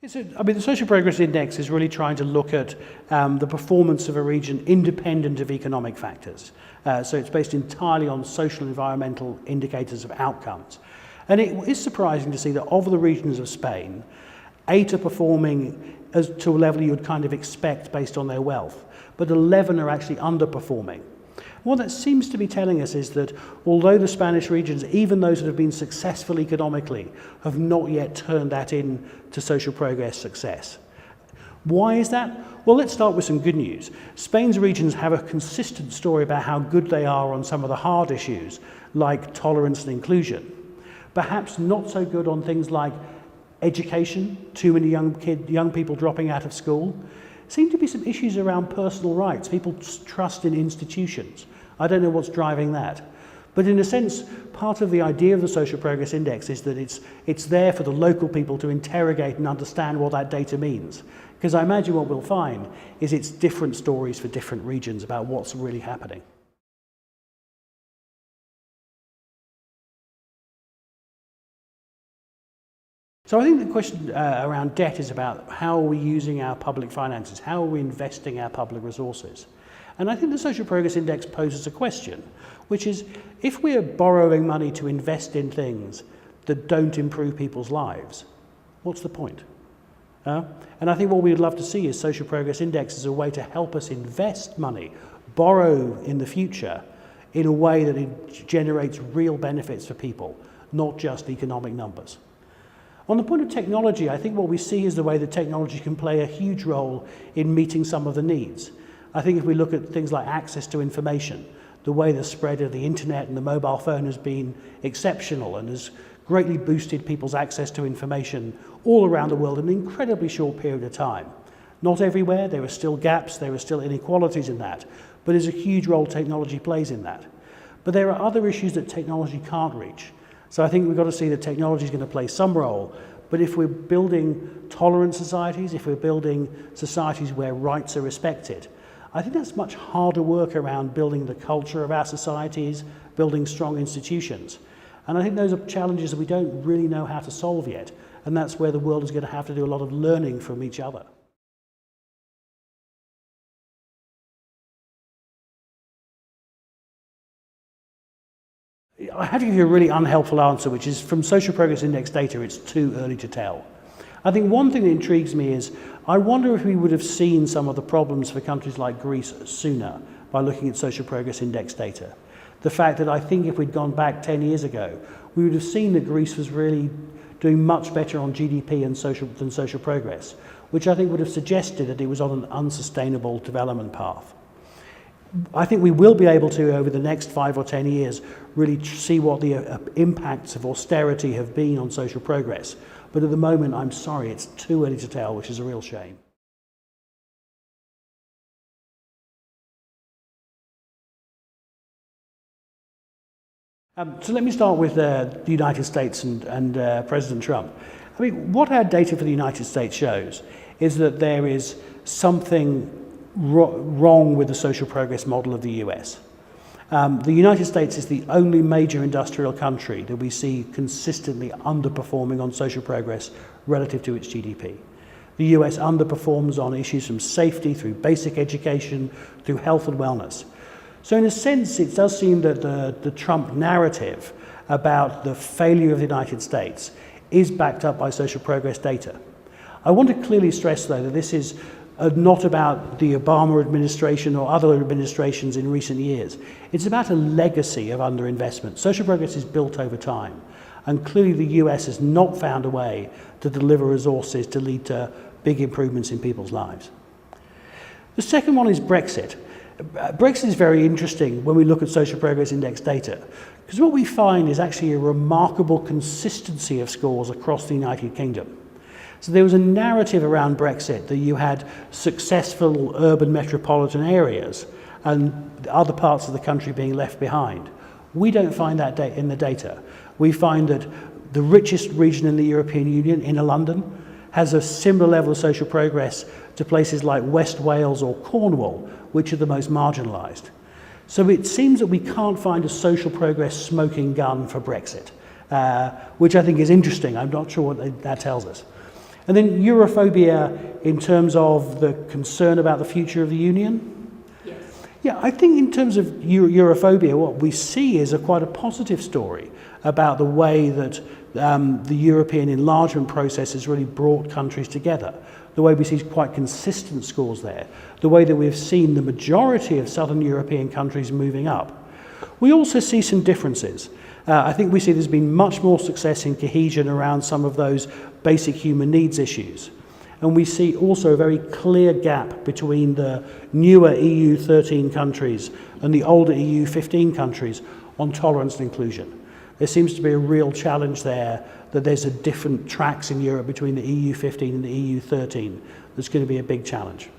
The Social Progress Index is really trying to look at the performance of a region independent of economic factors. So it's based entirely on social and environmental indicators of outcomes. And it is surprising to see that of the regions of Spain, 8 are performing to a level you would kind of expect based on their wealth, but 11 are actually underperforming. What that seems to be telling us is that although the Spanish regions, even those that have been successful economically, have not yet turned that into social progress success. Why is that? Well, let's start with some good news. Spain's regions have a consistent story about how good they are on some of the hard issues, like tolerance and inclusion. Perhaps not so good on things like education, too many young people dropping out of school. Seem to be some issues around personal rights, people's trust in institutions. I don't know what's driving that. But in a sense, part of the idea of the Social Progress Index is that it's there for the local people to interrogate and understand what that data means. Because I imagine what we'll find is it's different stories for different regions about what's really happening. So I think the question around debt is about how are we using our public finances, how are we investing our public resources? And I think the Social Progress Index poses a question, which is if we are borrowing money to invest in things that don't improve people's lives, what's the point? And I think what we'd love to see is Social Progress Index as a way to help us invest money, borrow in the future in a way that it generates real benefits for people, not just economic numbers. On the point of technology, I think what we see is the way that technology can play a huge role in meeting some of the needs. I think if we look at things like access to information, the way the spread of the internet and the mobile phone has been exceptional and has greatly boosted people's access to information all around the world in an incredibly short period of time. Not everywhere, there are still gaps, there are still inequalities in that, but there's a huge role technology plays in that. But there are other issues that technology can't reach. So I think we've got to see that technology is going to play some role, but if we're building tolerant societies, if we're building societies where rights are respected, I think that's much harder work around building the culture of our societies, building strong institutions. And I think those are challenges that we don't really know how to solve yet, and that's where the world is going to have to do a lot of learning from each other. I have to give you a really unhelpful answer, which is from Social Progress Index data, it's too early to tell. I think one thing that intrigues me is I wonder if we would have seen some of the problems for countries like Greece sooner by looking at Social Progress Index data. The fact that I think if we'd gone back 10 years ago, we would have seen that Greece was really doing much better on GDP and than social progress, which I think would have suggested that it was on an unsustainable development path. I think we will be able to, over the next 5 or 10 years, really see what the impacts of austerity have been on social progress. But at the moment, I'm sorry, it's too early to tell, which is a real shame. So let me start with the United States and President Trump. I mean, what our data for the United States shows is that there is something wrong with the social progress model of the US. The United States is the only major industrial country that we see consistently underperforming on social progress relative to its GDP. The US underperforms on issues from safety through basic education, through health and wellness. So in a sense, it does seem that the Trump narrative about the failure of the United States is backed up by social progress data. I want to clearly stress, though, that this is not about the Obama administration or other administrations in recent years. It's about a legacy of underinvestment. Social progress is built over time, and clearly the US has not found a way to deliver resources to lead to big improvements in people's lives. The second one is Brexit. Brexit is very interesting when we look at Social Progress Index data, because what we find is actually a remarkable consistency of scores across the United Kingdom. So there was a narrative around Brexit that you had successful urban metropolitan areas and other parts of the country being left behind. We don't find that in the data. We find that the richest region in the European Union, inner London, has a similar level of social progress to places like West Wales or Cornwall, which are the most marginalised. So it seems that we can't find a social progress smoking gun for Brexit, which I think is interesting. I'm not sure what that tells us. And then Europhobia in terms of the concern about the future of the Union. Yeah, I think in terms of Europhobia, what we see is quite a positive story about the way that the European enlargement process has really brought countries together, the way we see quite consistent scores there, the way that we've seen the majority of southern European countries moving up. We also see some differences. I think we see there's been much more success in cohesion around some of those basic human needs issues. And we see also a very clear gap between the newer EU 13 countries and the older EU 15 countries on tolerance and inclusion. There seems to be a real challenge there, that there's a different tracks in Europe between the EU 15 and the EU 13. That's going to be a big challenge.